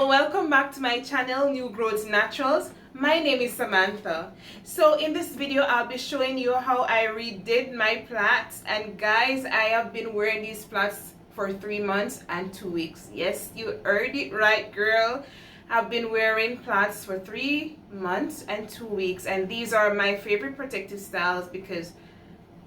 welcome back to my channel, New Growth Naturals. My name is Samantha. So in this video I'll be showing you how I redid my plaits, and guys, I have been wearing these plaits for 3 months and 2 weeks. Yes, you heard it right, girl. I've been wearing plaits for 3 months and 2 weeks, and these are my favorite protective styles because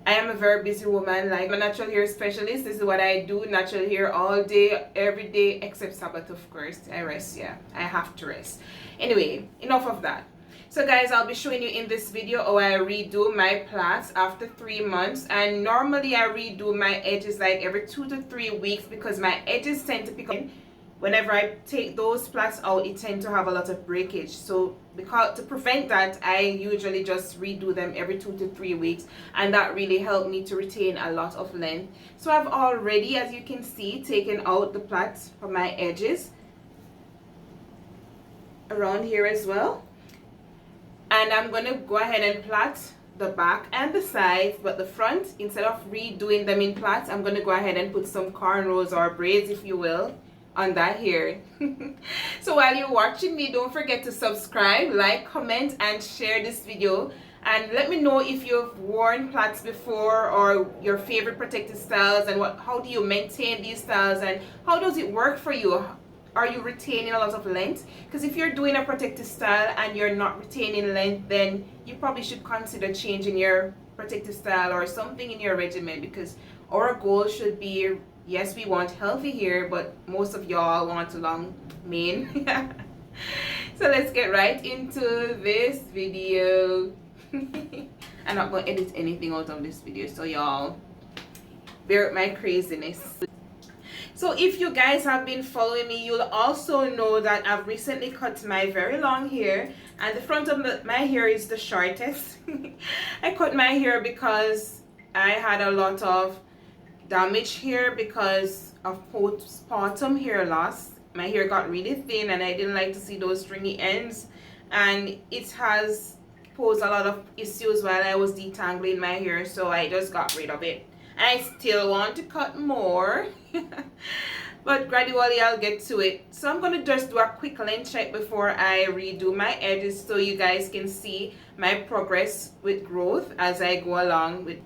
I am a very busy woman. Like, I'm a natural hair specialist. This is what I do, natural hair all day, every day, except Sabbath, of course. I rest, yeah. I have to rest. Anyway, enough of that. So guys, I'll be showing you in this video how I redo my plaits after 3 months. And normally I redo my edges like every 2 to 3 weeks because my edges tend to pick up. Whenever I take those plaits out, it tends to have a lot of breakage. So because to prevent that, I usually just redo them every 2 to 3 weeks, and that really helped me to retain a lot of length. So I've already, as you can see, taken out the plaits from my edges around here as well. And I'm going to go ahead and plait the back and the sides, but the front, instead of redoing them in plaits, I'm going to go ahead and put some cornrows or braids, if you will, on that hair. So while you're watching me, don't forget to subscribe, like, comment, and share this video, and let me know if you've worn plaits before or your favorite protective styles, and how do you maintain these styles, and how does it work for you. Are you retaining a lot of length? Because if you're doing a protective style and you're not retaining length, then you probably should consider changing your protective style or something in your regimen, because our goal should be, yes, we want healthy hair, but most of y'all want a long mane. So let's get right into this video. I'm not going to edit anything out of this video, so y'all bear with my craziness. So if you guys have been following me, you'll also know that I've recently cut my very long hair, and the front of my hair is the shortest. I cut my hair because I had a lot of damage here because of postpartum hair loss. My hair got really thin and I didn't like to see those stringy ends, and it has posed a lot of issues while I was detangling my hair, so I just got rid of it. And I still want to cut more but gradually I'll get to it. So I'm going to just do a quick length check before I redo my edges so you guys can see my progress with growth as I go along with.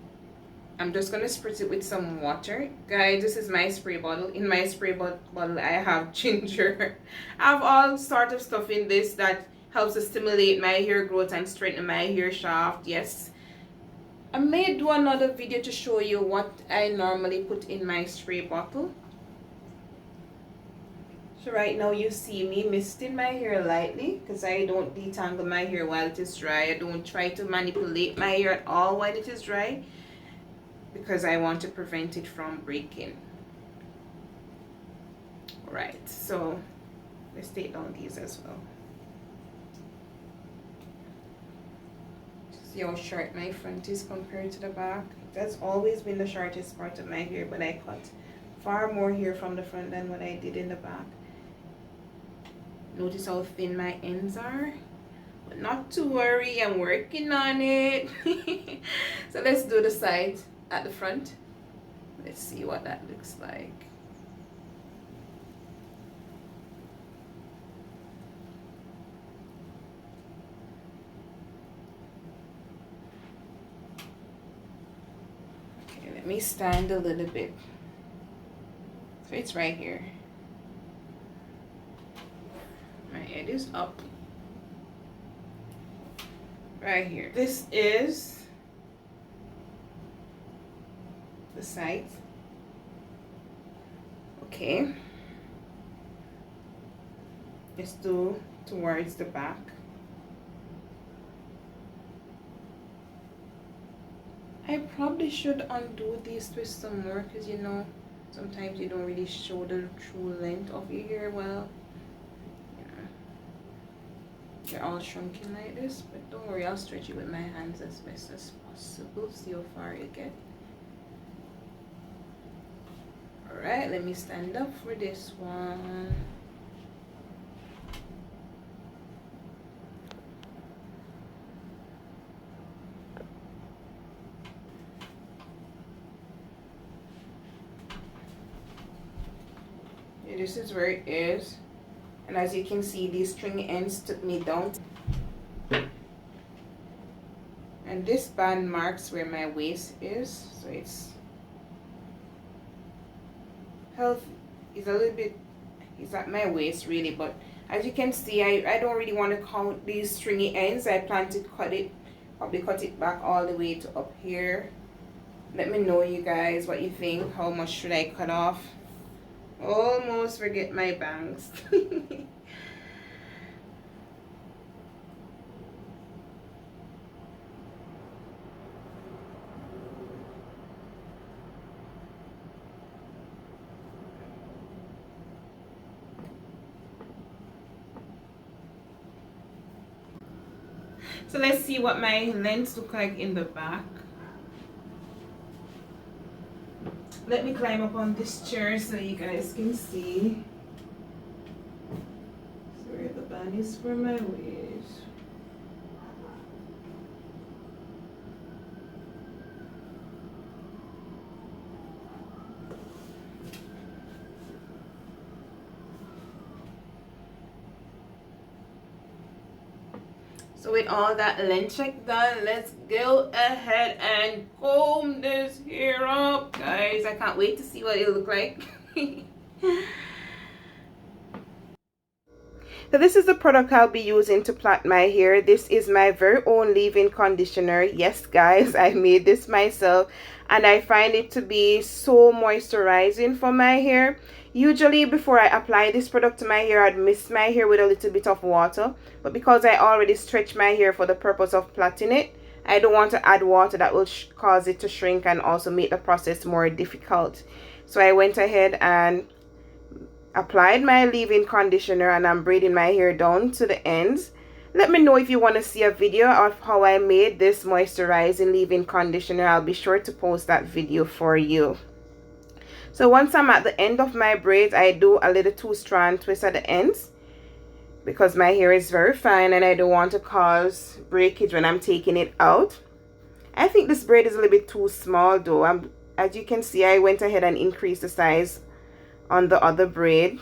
I'm just going to spritz it with some water. Guys, this is my spray bottle. In my spray bottle, I have ginger. I have all sort of stuff in this that helps to stimulate my hair growth and strengthen my hair shaft. Yes. I may do another video to show you what I normally put in my spray bottle. So right now you see me misting my hair lightly because I don't detangle my hair while it is dry. I don't try to manipulate my hair at all while it is dry, because I want to prevent it from breaking. Right, so let's take down these as well. See how short my front is compared to the back. That's always been the shortest part of my hair, but I cut far more hair from the front than what I did in the back. Notice how thin my ends are, but not to worry, I'm working on it. So let's do the side at the front. Let's see what that looks like. Okay, let me stand a little bit. So it's right here. My head is up. Right here. This is the side. Okay, let's do towards the back. I probably should undo these twists some more, because you know sometimes you don't really show the true length of your hair well. They're all shrunken like this, but don't worry, I'll stretch it with my hands as best as possible. See how far you get. Alright, let me stand up for this one. Yeah, this is where it is. And as you can see, these stringy ends took me down. And this band marks where my waist is, so it's health is a little bit, it's at my waist really, but as you can see, I don't really want to count these stringy ends. I plan to cut it, probably cut it back all the way to up here. Let me know, you guys, what you think. How much should I cut off? Almost forget my bangs. So let's see what my lengths look like in the back. Let me climb up on this chair so you guys can see. So where the band is for my waist. So with all that length check done, let's go ahead and comb this hair up, guys. I can't wait to see what it look like. So this is the product I'll be using to plait my hair. This is my very own leave-in conditioner. Yes, guys, I made this myself, and I find it to be so moisturizing for my hair. Usually before I apply this product to my hair, I'd mist my hair with a little bit of water, but because I already stretch my hair for the purpose of plaiting it, I don't want to add water that will cause it to shrink and also make the process more difficult. So I went ahead and applied my leave-in conditioner, and I'm braiding my hair down to the ends. Let me know if you want to see a video of how I made this moisturizing leave-in conditioner. I'll be sure to post that video for you. So once I'm at the end of my braids, I do a little 2-strand twist at the ends because my hair is very fine and I don't want to cause breakage when I'm taking it out. I think this braid is a little bit too small though. As you can see, I went ahead and increased the size on the other braid.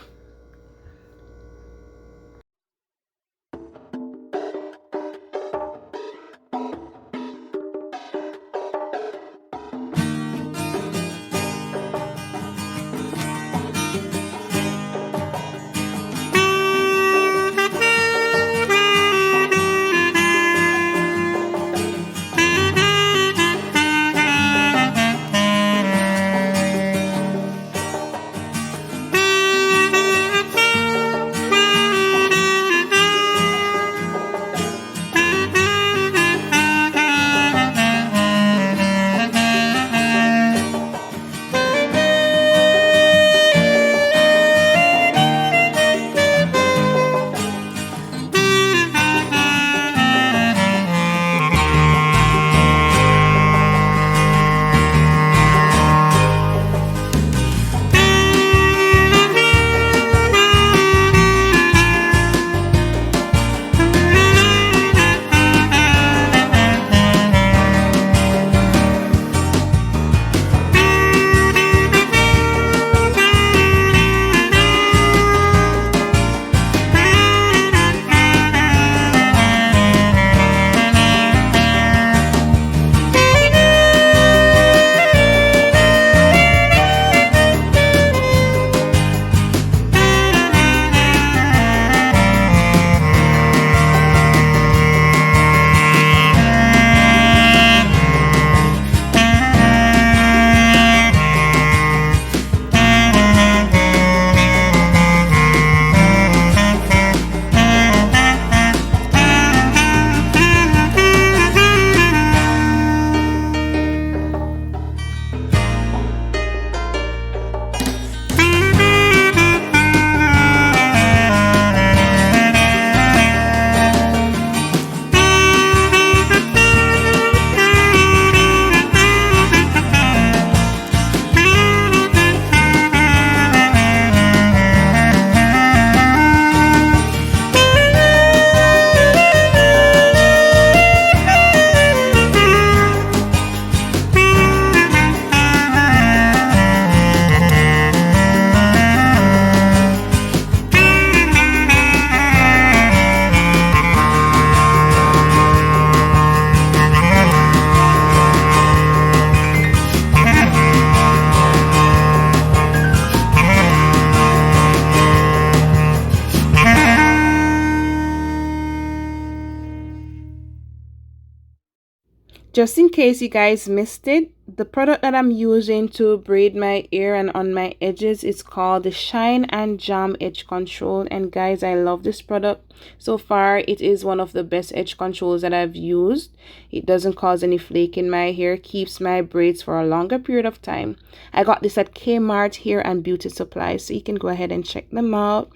Just in case you guys missed it, the product that I'm using to braid my hair and on my edges is called the Shine and Jam Edge Control. And guys, I love this product. So far, it is one of the best edge controls that I've used. It doesn't cause any flake in my hair, keeps my braids for a longer period of time. I got this at Kmart Hair and Beauty Supply, so you can go ahead and check them out.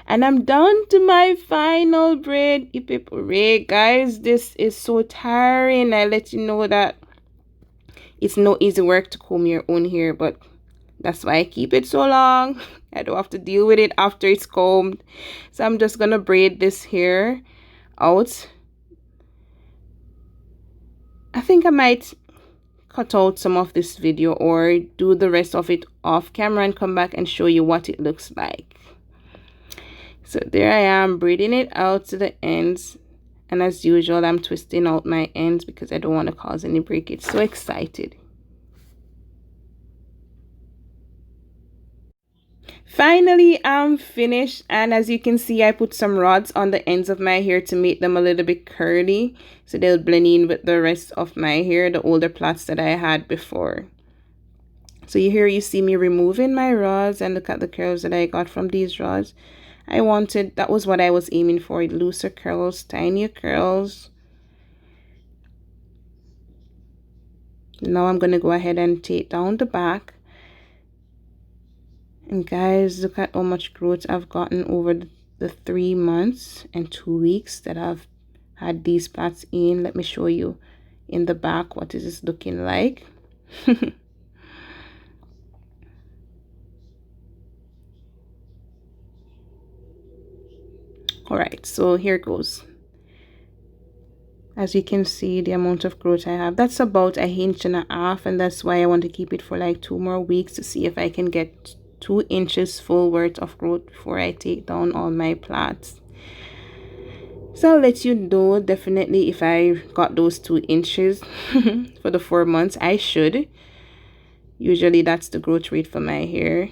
And I'm down to my final braid. Guys, this is so tiring. I let you know that it's no easy work to comb your own hair, but that's why I keep it so long. I don't have to deal with it after it's combed. So I'm just gonna braid this hair out. I think I might cut out some of this video or do the rest of it off camera and come back and show you what it looks like. So there I am, braiding it out to the ends, and as usual I'm twisting out my ends because I don't want to cause any breakage. So excited. Finally, I'm finished, and as you can see, I put some rods on the ends of my hair to make them a little bit curly so they'll blend in with the rest of my hair, the older plaits that I had before. So here you see me removing my rods, and look at the curls that I got from these rods. That was what I was aiming for, looser curls, tinier curls. Now I'm going to go ahead and take down the back. And guys, look at how much growth I've gotten over the 3 months and 2 weeks that I've had these plaits in. Let me show you in the back what is this looking like. Alright, so here goes. As you can see, the amount of growth I have, that's about 1.5 inches, and that's why I want to keep it for like 2 more weeks to see if I can get 2 inches full worth of growth before I take down all my plaits. So I'll let you know definitely if I got those 2 inches for the 4 months. I should. Usually that's the growth rate for my hair.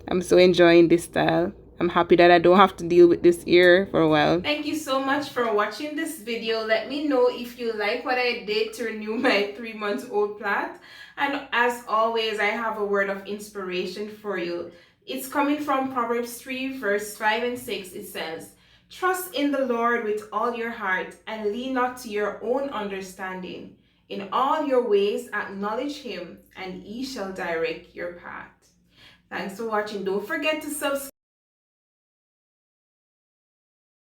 I'm so enjoying this style. I'm happy that I don't have to deal with this ear for a while. Thank you so much for watching this video. Let me know if you like what I did to renew my 3-month-old plait. And as always, I have a word of inspiration for you. It's coming from Proverbs 3 verse 5 and 6. It says, "Trust in the Lord with all your heart and lean not to your own understanding. In all your ways acknowledge him, and he shall direct your path." Thanks for watching. Don't forget to subscribe.